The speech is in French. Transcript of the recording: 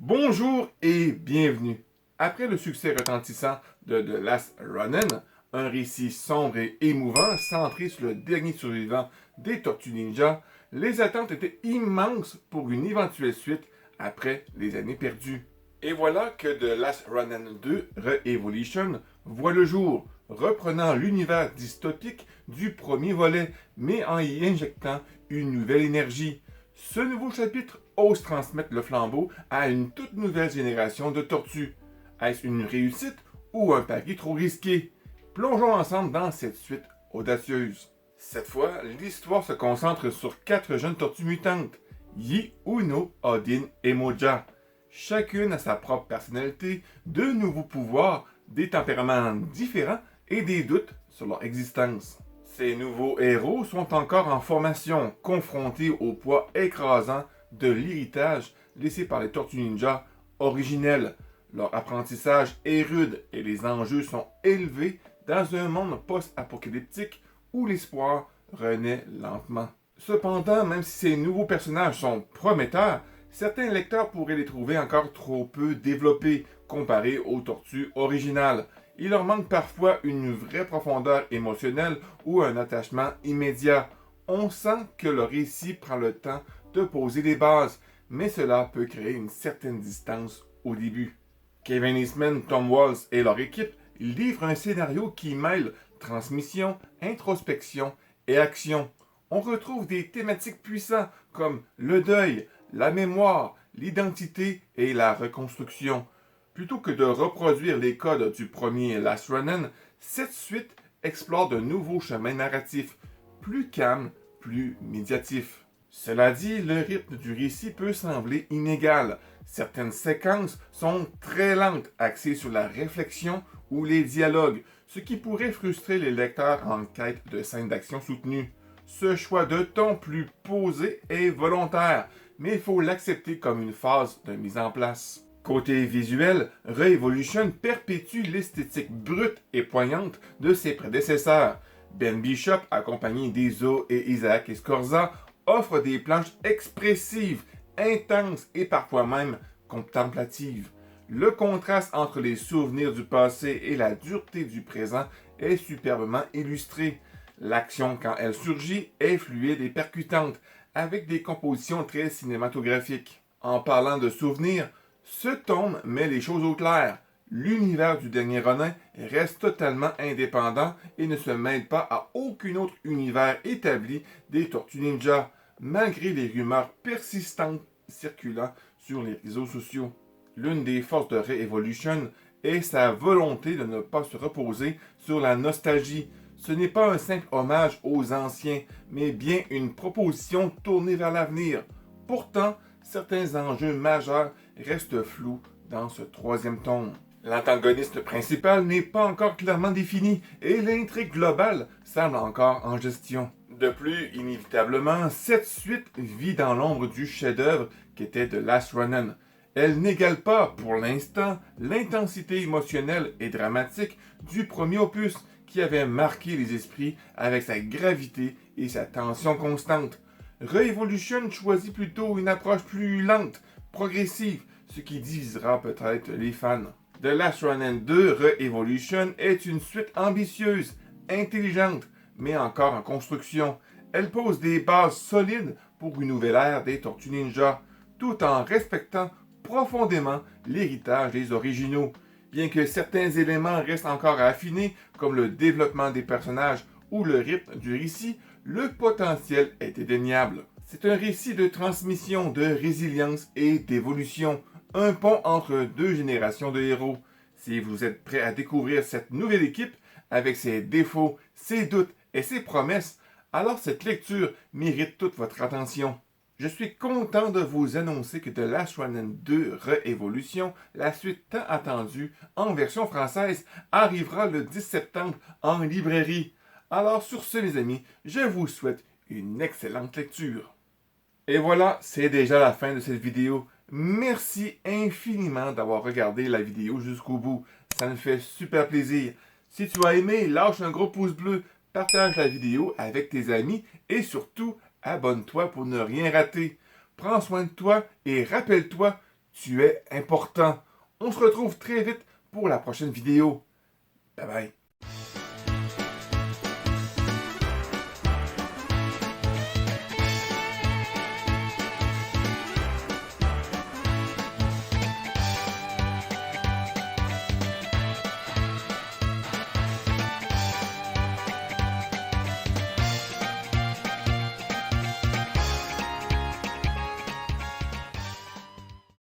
Bonjour et bienvenue. Après le succès retentissant de The Last Ronin, un récit sombre et émouvant centré sur le dernier survivant des Tortues Ninja, les attentes étaient immenses pour une éventuelle suite après les années perdues. Et voilà que The Last Ronin 2 Re-Evolution voit le jour, reprenant l'univers dystopique du premier volet, mais en y injectant une nouvelle énergie. Ce nouveau chapitre ose transmettre le flambeau à une toute nouvelle génération de tortues. Est-ce une réussite ou un pari trop risqué? Plongeons ensemble dans cette suite audacieuse. Cette fois, l'histoire se concentre sur 4 jeunes tortues mutantes, Yi, Uno, Odin et Moja. Chacune a sa propre personnalité, de nouveaux pouvoirs, des tempéraments différents et des doutes sur leur existence. Ces nouveaux héros sont encore en formation, confrontés au poids écrasant de l'héritage laissé par les Tortues Ninja originelles. Leur apprentissage est rude et les enjeux sont élevés dans un monde post-apocalyptique où l'espoir renaît lentement. Cependant, même si ces nouveaux personnages sont prometteurs, certains lecteurs pourraient les trouver encore trop peu développés comparés aux tortues originales. Il leur manque parfois une vraie profondeur émotionnelle ou un attachement immédiat. On sent que le récit prend le temps de poser les bases, mais cela peut créer une certaine distance au début. Kevin Eastman, Tom Waltz et leur équipe livrent un scénario qui mêle transmission, introspection et action. On retrouve des thématiques puissantes comme le deuil, la mémoire, l'identité et la reconstruction. Plutôt que de reproduire les codes du premier Last Ronin, cette suite explore de nouveaux chemins narratifs, plus calmes, plus médiatifs. Cela dit, le rythme du récit peut sembler inégal. Certaines séquences sont très lentes, axées sur la réflexion ou les dialogues, ce qui pourrait frustrer les lecteurs en quête de scènes d'action soutenues. Ce choix de ton plus posé est volontaire, mais il faut l'accepter comme une phase de mise en place. Côté visuel, Re-Evolution perpétue l'esthétique brute et poignante de ses prédécesseurs. Ben Bishop, accompagné d'Izo et Isaac Escorza, offre des planches expressives, intenses et parfois même contemplatives. Le contraste entre les souvenirs du passé et la dureté du présent est superbement illustré. L'action, quand elle surgit, est fluide et percutante, avec des compositions très cinématographiques. En parlant de souvenirs, ce tome met les choses au clair. L'univers du dernier Ronin reste totalement indépendant et ne se mêle pas à aucun autre univers établi des Tortues Ninja, malgré les rumeurs persistantes circulant sur les réseaux sociaux. L'une des forces de Re-Evolution est sa volonté de ne pas se reposer sur la nostalgie. Ce n'est pas un simple hommage aux anciens, mais bien une proposition tournée vers l'avenir. Pourtant, certains enjeux majeurs restent flous dans ce troisième tome. L'antagoniste principal n'est pas encore clairement défini et l'intrigue globale semble encore en gestion. De plus, inévitablement, cette suite vit dans l'ombre du chef-d'œuvre qu'était The Last Ronin. Elle n'égale pas, pour l'instant, l'intensité émotionnelle et dramatique du premier opus qui avait marqué les esprits avec sa gravité et sa tension constante. Re-Evolution choisit plutôt une approche plus lente, progressive, ce qui divisera peut-être les fans. The Last Ronin 2 Re-Evolution est une suite ambitieuse, intelligente, mais encore en construction. Elle pose des bases solides pour une nouvelle ère des Tortues Ninja, tout en respectant profondément l'héritage des originaux. Bien que certains éléments restent encore à affiner, comme le développement des personnages ou le rythme du récit, le potentiel est indéniable. C'est un récit de transmission, de résilience et d'évolution, un pont entre deux générations de héros. Si vous êtes prêt à découvrir cette nouvelle équipe, avec ses défauts, ses doutes et ses promesses, alors cette lecture mérite toute votre attention. Je suis content de vous annoncer que The Last Ronin 2 Re-Evolution, la suite tant attendue en version française, arrivera le 10 septembre en librairie. Alors sur ce mes amis, je vous souhaite une excellente lecture. Et voilà, c'est déjà la fin de cette vidéo. Merci infiniment d'avoir regardé la vidéo jusqu'au bout. Ça me fait super plaisir. Si tu as aimé, lâche un gros pouce bleu, partage la vidéo avec tes amis et surtout, abonne-toi pour ne rien rater. Prends soin de toi et rappelle-toi, Tu es important. On se retrouve très vite pour la prochaine vidéo. Bye bye.